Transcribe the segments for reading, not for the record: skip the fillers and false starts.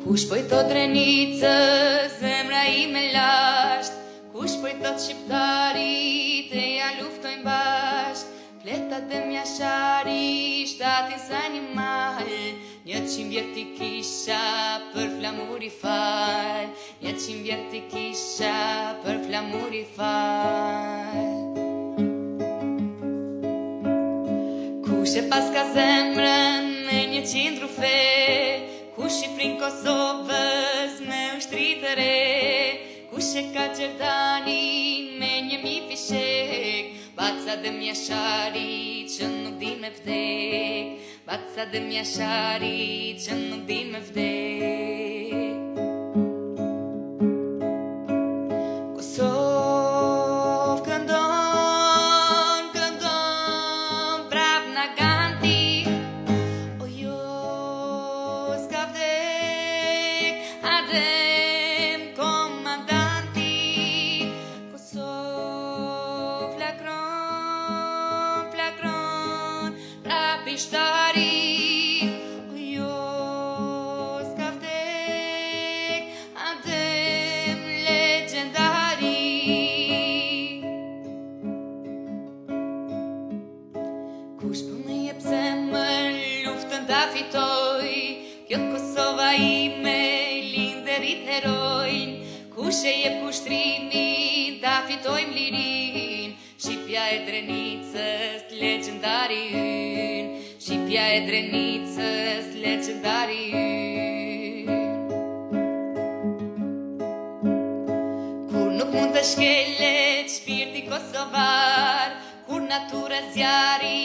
Kush po I thot Drenicë, zemra ime lasht. Kush po I thot shqiptarit, e ja luftojnë bashk. Fletat dhe mjashari, shtatin sa një mal. 100 vjet I kisha për flamur I fal. 100 vjet I kisha për flamur I fal. Kush e pas ka zemrën me 100 rufe, kush I prin Kosovës me ushtri të re, kush e ka Gjerdanin me 1000 fishek, baca dhe mjashari që nuk din me vdek, baca dhe mjashari që nuk din me vdek. Kosovë këndon, këndon, prap na ganti, o jo s'ka vdek, adem komandanti. Kosovë flakron, flakron, prap I shtari, o jo s'ka vdek, adem legendari. Kush po më jep zemër, luftën ta fitoj, kjo Kosova ime linderit herojn. Kush e jep kushtrimin, ta fitojmë lirin, Shqipja e Drenicës, legendari yn, Shqipja e Drenicës, legendari yn. Kur nuk mund të shkelet shpirti kosovar, kur natura zjari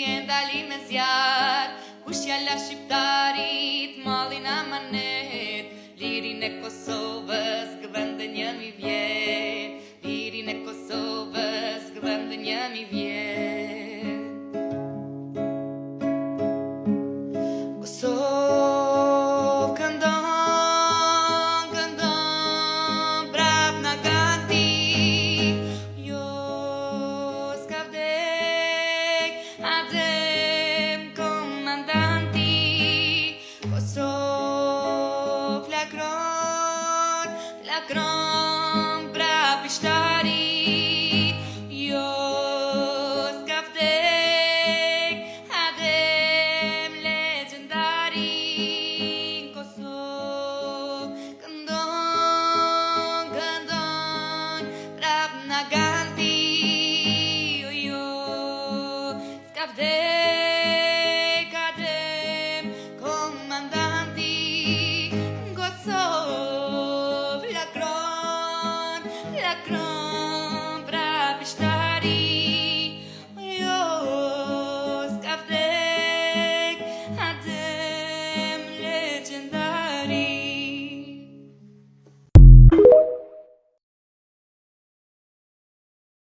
e ndali me zjar, kush jalla shqiptarit mallin amanet, lirin e Kosovës gëvendë 1000 vjet, lirin e Kosovës gëvendë 1000 vjet. Kosovë këndon, këndon, prap na ganti, jo s'ka vdek, adem komandanti. Kosovë flakron, flakron, prap I shtari, jo s'ka vdek, adem legendari. Kosovë këndon, këndon, prap na ganti, o jo s'ka vdek, adem komandanti. Kosovë flakron, flakron,